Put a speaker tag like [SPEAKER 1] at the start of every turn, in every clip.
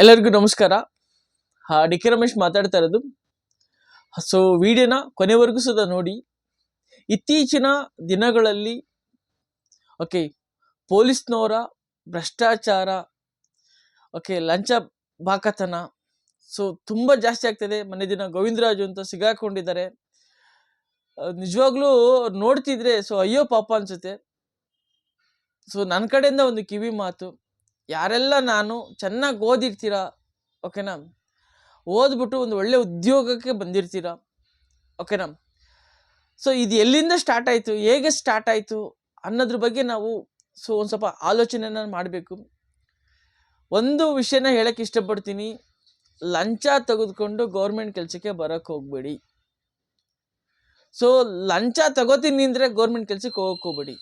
[SPEAKER 1] ಎಲ್ಲರಿಗೂ ನಮಸ್ಕಾರ. D K Ramesh ಮಾತಾಡ್ತಾ ಇರೋದು. ಸೊ ವಿಡಿಯೋನ ಕೊನೆವರೆಗೂ ಸುದ ನೋಡಿ. ಇತ್ತೀಚಿನ ದಿನಗಳಲ್ಲಿ ಪೊಲೀಸ್ನವರ ಭ್ರಷ್ಟಾಚಾರ, ಲಂಚ ಬಾಕತನ ಸೊ ತುಂಬ ಜಾಸ್ತಿ ಆಗ್ತಿದೆ. ಮೊನ್ನೆ ದಿನ ಗೋವಿಂದರಾಜು ಅಂತ ಸಿಗಾಕೊಂಡಿದ್ದಾರೆ. ನಿಜವಾಗ್ಲೂ ನೋಡ್ತಿದ್ರೆ ಅಯ್ಯೋ ಪಾಪ ಅನ್ಸುತ್ತೆ. ನನ್ನ ಕಡೆಯಿಂದ ಒಂದು ಕಿವಿ ಮಾತು, ಯಾರೆಲ್ಲ ನಾನು ಚೆನ್ನಾಗಿ ಓದಿರ್ತೀರಾ, ಓಕೆನಾ, ಓದ್ಬಿಟ್ಟು ಒಂದು ಒಳ್ಳೆ ಉದ್ಯೋಗಕ್ಕೆ ಬಂದಿರ್ತೀರಾ, ಓಕೆನಾ. ಇದು ಎಲ್ಲಿಂದ ಸ್ಟಾರ್ಟ್ ಆಯಿತು, ಹೇಗೆ ಸ್ಟಾರ್ಟ್ ಆಯಿತು ಅನ್ನೋದ್ರ ಬಗ್ಗೆ ನಾವು ಒಂದು ಸ್ವಲ್ಪ ಆಲೋಚನೆನ ಮಾಡಬೇಕು. ಒಂದು ವಿಷಯನ ಹೇಳಕ್ಕೆ ಇಷ್ಟಪಡ್ತೀನಿ, ಲಂಚ ತೆಗೆದುಕೊಂಡು ಗೌರ್ಮೆಂಟ್ ಕೆಲಸಕ್ಕೆ ಬರೋಕ್ಕೆ ಹೋಗ್ಬೇಡಿ. ಲಂಚ ತಗೋತೀನಿ ಅಂದರೆ ಗೌರ್ಮೆಂಟ್ ಕೆಲಸಕ್ಕೆ ಹೋಗಕ್ಕೆ ಹೋಗ್ಬೇಡಿ.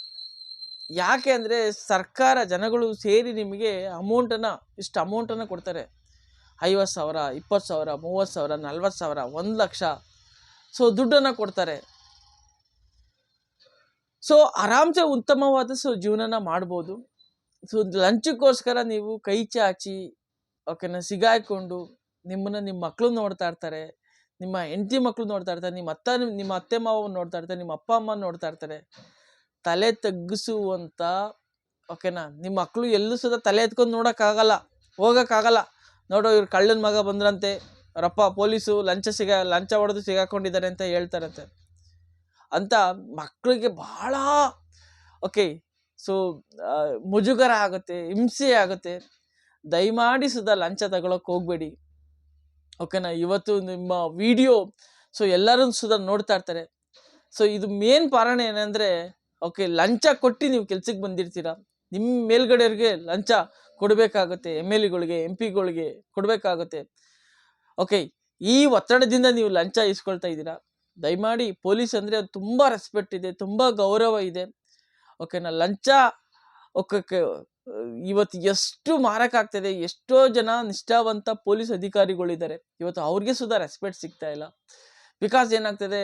[SPEAKER 1] ಯಾಕೆ ಅಂದರೆ ಸರ್ಕಾರ ಜನಗಳು ಸೇರಿ ನಿಮಗೆ ಇಷ್ಟು ಅಮೌಂಟನ್ನು ಕೊಡ್ತಾರೆ. 50,000, 20,000, 30,000, 40,000, 1,00,000 ದುಡ್ಡನ್ನು ಕೊಡ್ತಾರೆ. ಆರಾಮ್ಸೆ ಉತ್ತಮವಾದ ಜೀವನನ ಮಾಡ್ಬೋದು. ಲಂಚಕ್ಕೋಸ್ಕರ ನೀವು ಕೈ ಚಾಚಿ ಓಕೆನಾ ಸಿಗಾಯ್ಕೊಂಡು ನಿಮ್ಮ ಮಕ್ಕಳು ನೋಡ್ತಾ ಇರ್ತಾರೆ, ನಿಮ್ಮ ಹೆಂಡತಿ ಮಕ್ಕಳು ನೋಡ್ತಾ ಇರ್ತಾರೆ, ನಿಮ್ಮ ಅತ್ತೆ ಮಾವ ನೋಡ್ತಾ ಇರ್ತಾರೆ, ನಿಮ್ಮ ಅಪ್ಪ ಅಮ್ಮ ನೋಡ್ತಾ ಇರ್ತಾರೆ. ತಲೆ ತಗ್ಗಿಸುವಂಥ ಓಕೆನಾ, ನಿಮ್ಮ ಮಕ್ಕಳು ಎಲ್ಲೂ ತಲೆ ಎತ್ಕೊಂಡು ಹೋಗೋಕ್ಕಾಗಲ್ಲ. ನೋಡೋ ಇವ್ರು ಕಳ್ಳನ ಮಗ ಬಂದ್ರಂತೆ, ಅವರಪ್ಪ ಪೊಲೀಸು ಲಂಚ ಹೊಡೆದು ಸಿಗಾಕೊಂಡಿದ್ದಾರೆ ಅಂತ ಹೇಳ್ತಾರಂತೆ. ಅಂತ ಮಕ್ಕಳಿಗೆ ಬಹಳ ಮುಜುಗರ ಆಗುತ್ತೆ, ಹಿಂಸೆ ಆಗುತ್ತೆ. ದಯಮಾಡಿ ಲಂಚ ತಗೊಳಕ್ಕೆ ಹೋಗ್ಬೇಡಿ, ಓಕೆನಾ. ಇವತ್ತು ನಿಮ್ಮ ವಿಡಿಯೋ ಎಲ್ಲರೂ ನೋಡ್ತಾ ಇರ್ತಾರೆ. ಇದು ಮೇನ್ ಕಾರಣ ಏನಂದರೆ ಲಂಚ ಕೊಟ್ಟು ನೀವು ಕೆಲ್ಸಕ್ಕೆ ಬಂದಿರ್ತೀರ. ನಿಮ್ಮ ಮೇಲ್ಗಡೆಯವ್ರಿಗೆ ಲಂಚ ಕೊಡಬೇಕಾಗುತ್ತೆ, MLAಗಳಿಗೆ MP ಗಳಿಗೆ ಕೊಡಬೇಕಾಗುತ್ತೆ. ಈ ಒತ್ತಡದಿಂದ ನೀವು ಲಂಚ ಇಸ್ಕೊಳ್ತಾ ಇದ್ದೀರಾ. ದಯಮಾಡಿ ಪೊಲೀಸ್ ಅಂದರೆ ಅದು ತುಂಬ ರೆಸ್ಪೆಕ್ಟ್ ಇದೆ, ತುಂಬ ಗೌರವ ಇದೆ, ಓಕೆನಾ. ಲಂಚ ಇವತ್ತು ಎಷ್ಟು ಮಾರಕ್ಕಾಗ್ತದೆ. ಎಷ್ಟೋ ಜನ ನಿಷ್ಠಾವಂತ ಪೊಲೀಸ್ ಅಧಿಕಾರಿಗಳಿದ್ದಾರೆ, ಇವತ್ತು ಅವ್ರಿಗೆ ರೆಸ್ಪೆಕ್ಟ್ ಸಿಗ್ತಾ ಇಲ್ಲ. ಬಿಕಾಸ್ ಏನಾಗ್ತದೆ,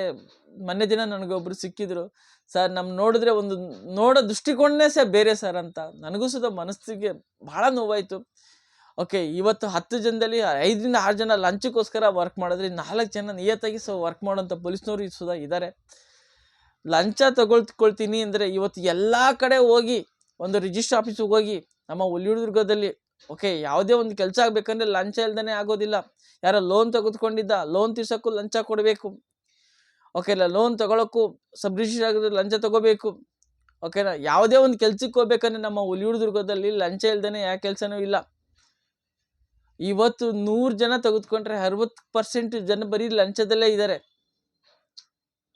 [SPEAKER 1] ಮೊನ್ನೆ ದಿನ ನನಗೊಬ್ರು ಸಿಕ್ಕಿದ್ರು, ಸರ್ ನೋಡಿದ್ರೆ ಒಂದು ನೋಡೋ ದೃಷ್ಟಿಕೋಣನೇ ಬೇರೆ ಸರ್ ಅಂತ. ನನಗೂ ಮನಸ್ಸಿಗೆ ಬಹಳ ನೋವಾಯಿತು. ಇವತ್ತು 10 ಜನದಲ್ಲಿ 5ರಿಂದ 6 ಜನ ಲಂಚಕ್ಕೋಸ್ಕರ ವರ್ಕ್ ಮಾಡಿದ್ರೆ 4 ಜನ ನಿಯತ್ತಾಗಿ ವರ್ಕ್ ಮಾಡೋಂಥ ಪೊಲೀಸ್ನವರು ಇದ್ದಾರೆ. ಲಂಚ ತಗೊಳ್ತೀನಿ ಅಂದರೆ ಇವತ್ತು ಎಲ್ಲ ಕಡೆ ಹೋಗಿ ಒಂದು ರಿಜಿಸ್ಟರ್ ಆಫೀಸಿಗೆ ಹೋಗಿ, ನಮ್ಮ ಹುಲಿದುರ್ಗದಲ್ಲಿ ಯಾವುದೇ ಒಂದು ಕೆಲಸ ಆಗಬೇಕಂದ್ರೆ ಲಂಚ ಇಲ್ದೇ ಆಗೋದಿಲ್ಲ. ಯಾರೋ ಲೋನ್ ತೆಗೆದುಕೊಂಡಿದ್ದ, ಲೋನ್ ತೀರ್ಸೋಕ್ಕೂ ಲಂಚ ಕೊಡಬೇಕು, ಓಕೆನಾ. ಲೋನ್ ತಗೊಳಕ್ಕೂ ಸಬ್ ರಿಜಿಸ್ಟರ್ ಆಗಿದ್ರೆ ಲಂಚ ತಗೋಬೇಕು, ಓಕೆನಾ. ಯಾವುದೇ ಒಂದು ಕೆಲ್ಸಕ್ಕೆ ಹೋಗ್ಬೇಕಂದ್ರೆ ನಮ್ಮ ಹುಲಿದುರ್ಗದಲ್ಲಿ ಲಂಚ ಇಲ್ದೇ ಯಾವ ಕೆಲಸನೂ ಇಲ್ಲ. ಇವತ್ತು 100 ಜನ ತೆಗೆದುಕೊಂಡ್ರೆ 60% ಜನ ಬರೀ ಲಂಚದಲ್ಲೇ ಇದ್ದಾರೆ.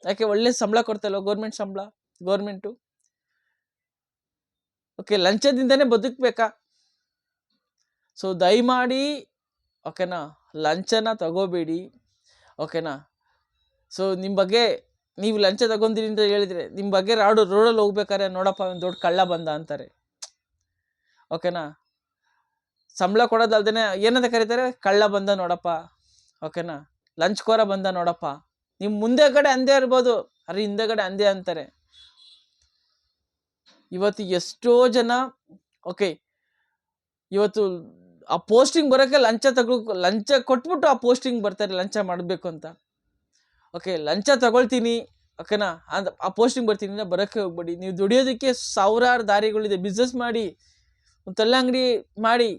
[SPEAKER 1] ಯಾಕೆ? ಒಳ್ಳೆ ಸಂಬಳ ಕೊಡ್ತಲ್ಲ ಗೌರ್ಮೆಂಟು. ಲಂಚದಿಂದನೇ ಬದುಕಬೇಕಾ? ದಯಮಾಡಿ ಓಕೆನಾ ಲಂಚನ ತಗೋಬೇಡಿ, ಓಕೆನಾ. ನಿಮ್ಮ ಬಗ್ಗೆ ನೀವು ಲಂಚ ತಗೊಂಡಿರಿ ಅಂತ ಹೇಳಿದರೆ ನಿಮ್ಮ ಬಗ್ಗೆ ರೋಡಲ್ಲಿ ಹೋಗ್ಬೇಕಾರೆ ನೋಡಪ್ಪ ದೊಡ್ಡ ಕಳ್ಳ ಬಂದ ಅಂತಾರೆ, ಓಕೆನಾ. ಸಂಬಳ ಕೊಡೋದಲ್ದೇ ಏನಂತ ಕರೀತಾರೆ? ಕಳ್ಳ ಬಂದ ನೋಡಪ್ಪ, ಓಕೆನಾ, ಲಂಚ್ಕೋರ ಬಂದ ನೋಡಪ್ಪ. ನಿಮ್ಮ ಮುಂದೆಗಡೆ ಅಂದೇ ಇರ್ಬೋದು, ಅರೆ ಹಿಂದೆಗಡೆ ಅಂದೇ ಅಂತಾರೆ. ಇವತ್ತು ಎಷ್ಟೋ ಜನ ಇವತ್ತು ಆ ಪೋಸ್ಟಿಂಗ್ ಬರೋಕ್ಕೆ ಲಂಚ ಕೊಟ್ಬಿಟ್ಟು ಆ ಪೋಸ್ಟಿಂಗ್ ಬರ್ತಾರೆ ಲಂಚ ಮಾಡಬೇಕು ಅಂತ. ಲಂಚ ತಗೊಳ್ತೀನಿ, ಓಕೆನಾ, ಆ ಪೋಸ್ಟಿಂಗ್ ಬರ್ತೀನಿ ಬರೋಕ್ಕೆ ಹೋಗ್ಬೇಡಿ. ನೀವು ದುಡಿಯೋದಕ್ಕೆ ಸಾವಿರಾರು ದಾರಿಗಳಿದೆ. ಬಿಸ್ನೆಸ್ ಮಾಡಿ, ಒಂದು ತಳ್ಳಂಗಡಿ ಮಾಡಿ,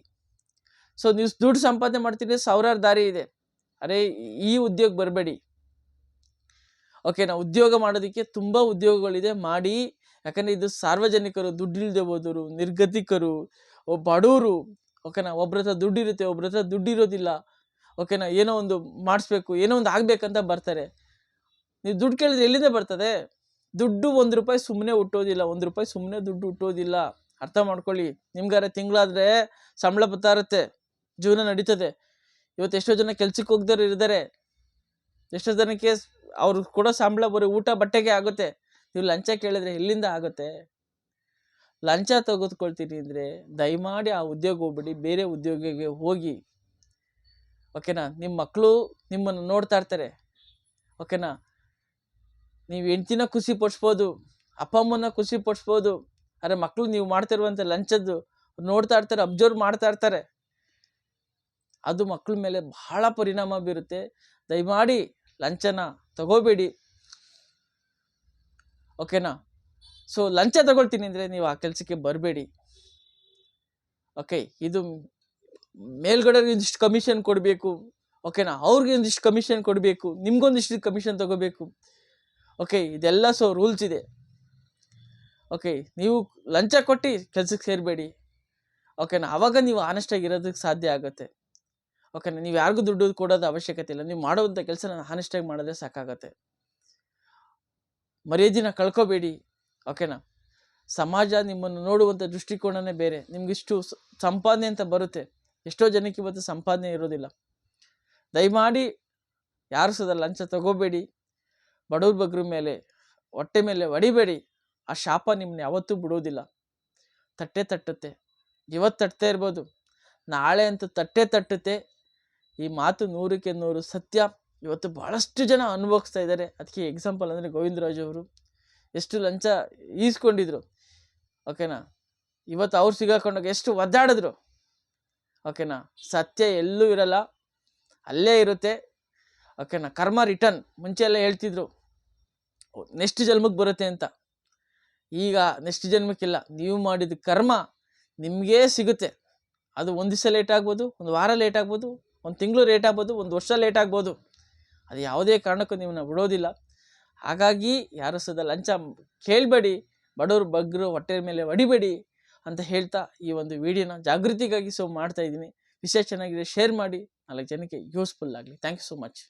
[SPEAKER 1] ನೀವು ದುಡ್ಡು ಸಂಪಾದನೆ ಮಾಡ್ತೀನಿ, ಸಾವಿರಾರು ದಾರಿ ಇದೆ. ಅರೆ ಈ ಉದ್ಯೋಗ ಬರಬೇಡಿ, ಓಕೆನಾ. ಉದ್ಯೋಗ ಮಾಡೋದಕ್ಕೆ ತುಂಬ ಉದ್ಯೋಗಗಳಿದೆ, ಮಾಡಿ. ಯಾಕಂದರೆ ಇದು ಸಾರ್ವಜನಿಕರು, ದುಡ್ಡಿಲ್ಲದೆ ಹೋದವರು, ನಿರ್ಗತಿಕರು, ಬಡವರು, ಓಕೆನಾ. ಒಬ್ರ ಹತ್ರ ದುಡ್ಡು ಇರುತ್ತೆ, ಒಬ್ರ ಹತ್ರ ದುಡ್ಡು ಇರೋದಿಲ್ಲ, ಓಕೆನಾ. ಏನೋ ಒಂದು ಮಾಡಿಸ್ಬೇಕು, ಏನೋ ಒಂದು ಆಗಬೇಕಂತ ಬರ್ತಾರೆ. ನೀವು ದುಡ್ಡು ಕೇಳಿದ್ರೆ ಎಲ್ಲಿಂದ ಬರ್ತದೆ? ದುಡ್ಡು 1 ರೂಪಾಯಿ ಸುಮ್ಮನೆ ಹುಟ್ಟೋದಿಲ್ಲ, 1 ರೂಪಾಯಿ ಸುಮ್ಮನೆ ದುಡ್ಡು ಹುಟ್ಟೋದಿಲ್ಲ. ಅರ್ಥ ಮಾಡ್ಕೊಳ್ಳಿ. ನಿಮ್ಗಾರೆ ತಿಂಗಳಾದರೆ ಸಂಬಳ ಬರ್ತಾ ಇರುತ್ತೆ, ಜೀವನ ನಡೀತದೆ. ಇವತ್ತು ಎಷ್ಟೋ ಜನ ಕೆಲ್ಸಕ್ಕೆ ಹೋಗ್ದವ್ರು ಇದ್ದಾರೆ, ಎಷ್ಟೋ ಜನಕ್ಕೆ ಅವ್ರು ಕೊಡೋ ಸಂಬಳ ಬರೀ ಊಟ ಬಟ್ಟೆಗೆ ಆಗುತ್ತೆ. ನೀವು ಲಂಚ ಕೇಳಿದ್ರೆ ಎಲ್ಲಿಂದ ಆಗುತ್ತೆ? ಲಂಚ ತೆಗೆದುಕೊಳ್ತೀನಿ ಅಂದರೆ ದಯಮಾಡಿ ಆ ಉದ್ಯೋಗ ಹೋಗ್ಬಿಡಿ, ಬೇರೆ ಉದ್ಯೋಗಕ್ಕೆ ಹೋಗಿ, ಓಕೆನಾ. ನಿಮ್ಮ ಮಕ್ಕಳು ನಿಮ್ಮನ್ನು ನೋಡ್ತಾ ಇರ್ತಾರೆ, ಓಕೆನಾ. ನೀವು ಹೆಂಡ್ತಿನ ಖುಷಿ ಪಡಿಸ್ಬೋದು, ಅಪ್ಪ ಅಮ್ಮನ ಖುಷಿ ಪಡಿಸ್ಬೋದು, ಆದರೆ ಮಕ್ಕಳು ನೀವು ಮಾಡ್ತಿರುವಂಥ ಲಂಚದ್ದು ನೋಡ್ತಾ ಇರ್ತಾರೆ, ಅಬ್ಸರ್ವ್ ಮಾಡ್ತಾ ಇರ್ತಾರೆ. ಅದು ಮಕ್ಕಳ ಮೇಲೆ ಬಹಳ ಪರಿಣಾಮ ಬೀರುತ್ತೆ. ದಯಮಾಡಿ ಲಂಚನ ತಗೋಬೇಡಿ, ಓಕೆನಾ. ಸೊ ಲಂಚ ತಗೊಳ್ತೀನಿ ಅಂದರೆ ನೀವು ಆ ಕೆಲಸಕ್ಕೆ ಬರಬೇಡಿ. ಓಕೆ, ಇದು ಮೇಲ್ಗಡೆಗೆ ಒಂದಿಷ್ಟು ಕಮಿಷನ್ ಕೊಡಬೇಕು, ಓಕೆನಾ, ಅವ್ರಿಗೆ ಒಂದಿಷ್ಟು ಕಮಿಷನ್ ಕೊಡಬೇಕು, ನಿಮ್ಗೊಂದಿಷ್ಟು ಕಮಿಷನ್ ತಗೋಬೇಕು. ಓಕೆ, ಇದೆಲ್ಲ ರೂಲ್ಸ್ ಇದೆ. ಓಕೆ, ನೀವು ಲಂಚ ಕೊಟ್ಟು ಕೆಲ್ಸಕ್ಕೆ ಸೇರಬೇಡಿ, ಓಕೆನಾ. ಆವಾಗ ನೀವು ಆನೆಸ್ಟಾಗಿ ಇರೋದಕ್ಕೆ ಸಾಧ್ಯ ಆಗುತ್ತೆ, ಓಕೆನಾ. ನೀವು ಯಾರಿಗೂ ದುಡ್ಡು ಕೊಡೋದು ಅವಶ್ಯಕತೆ ಇಲ್ಲ, ನೀವು ಮಾಡುವಂಥ ಕೆಲಸನ ಆನೆಸ್ಟಾಗಿ ಮಾಡಿದ್ರೆ ಸಾಕಾಗತ್ತೆ. ಮರ್ಯಾದೆನ ಕಳ್ಕೊಬೇಡಿ, ಓಕೆನಾ. ಸಮಾಜ ನಿಮ್ಮನ್ನು ನೋಡುವಂಥ ದೃಷ್ಟಿಕೋನನೇ ಬೇರೆ. ನಿಮ್ಗಿಷ್ಟು ಸಂಪಾದನೆ ಅಂತ ಬರುತ್ತೆ, ಎಷ್ಟೋ ಜನಕ್ಕೆ ಇವತ್ತು ಸಂಪಾದನೆ ಇರೋದಿಲ್ಲ. ದಯಮಾಡಿ ಯಾರು ಸಹ ಲಂಚ ತಗೋಬೇಡಿ, ಬಡವ್ರ ಬಗ್ರ ಮೇಲೆ ಹೊಟ್ಟೆ ಮೇಲೆ ಹೊಡಿಬೇಡಿ. ಆ ಶಾಪ ನಿಮ್ಮನ್ನ ಯಾವತ್ತೂ ಬಿಡೋದಿಲ್ಲ. ತಟ್ಟುತ್ತೆ, ಇವತ್ತು ತಟ್ಟೇ ಇರ್ಬೋದು, ನಾಳೆ ಅಂತೂ ತಟ್ಟುತ್ತೆ. ಈ ಮಾತು 100ಕ್ಕೆ 100 ಸತ್ಯ. ಇವತ್ತು ಬಹಳಷ್ಟು ಜನ ಅನುಭವಿಸ್ತಾ ಇದ್ದಾರೆ. ಅದಕ್ಕೆ ಎಕ್ಸಾಂಪಲ್ ಅಂದರೆ ಗೋವಿಂದರಾಜ್ ಅವರು ಎಷ್ಟು ಲಂಚ ಈಸ್ಕೊಂಡಿದ್ರು, ಓಕೆನಾ. ಇವತ್ತು ಅವ್ರು ಸಿಗಾಕೊಂಡಾಗ ಎಷ್ಟು ಒದ್ದಾಡಿದ್ರು, ಓಕೆನಾ. ಸತ್ಯ ಎಲ್ಲೂ ಇರಲ್ಲ, ಅಲ್ಲೇ ಇರುತ್ತೆ, ಓಕೆನಾ. ಕರ್ಮ ರಿಟರ್ನ್. ಮುಂಚೆ ಎಲ್ಲ ಹೇಳ್ತಿದ್ರು ನೆಕ್ಸ್ಟ್ ಜನ್ಮಕ್ಕೆ ಬರುತ್ತೆ ಅಂತ. ಈಗ ನೆಕ್ಸ್ಟ್ ಜನ್ಮಕ್ಕಿಲ್ಲ, ನೀವು ಮಾಡಿದ ಕರ್ಮ ನಿಮಗೇ ಸಿಗುತ್ತೆ. ಅದು ಒಂದು ದಿವಸ ಲೇಟ್ ಆಗ್ಬೋದು, ಒಂದು ವಾರ ಲೇಟ್ ಆಗ್ಬೋದು, ಒಂದು ತಿಂಗಳು ಲೇಟ್ ಆಗ್ಬೋದು, ಒಂದು ವರ್ಷ ಲೇಟ್ ಆಗ್ಬೋದು. ಅದು ಯಾವುದೇ ಕಾರಣಕ್ಕೂ ನಿಮ್ಮನ್ನ ಬಿಡೋದಿಲ್ಲ. ಹಾಗಾಗಿ ಯಾರು ಸಹ ಲಂಚ ಕೇಳಬೇಡಿ, ಬಡವರು ಬಗ್ಗರು ಹೊಟ್ಟೆ ಮೇಲೆ ಹೊಡಿಬೇಡಿ ಅಂತ ಹೇಳ್ತಾ ಈ ಒಂದು ವಿಡಿಯೋನ ಜಾಗೃತಿಗಾಗಿ ಮಾಡ್ತಾ ಇದ್ದೀನಿ. ವಿಷಯ ಚೆನ್ನಾಗಿದೆ, ಶೇರ್ ಮಾಡಿ, 4 ಜನಕ್ಕೆ ಯೂಸ್ಫುಲ್ ಆಗಲಿ. Thank you so much.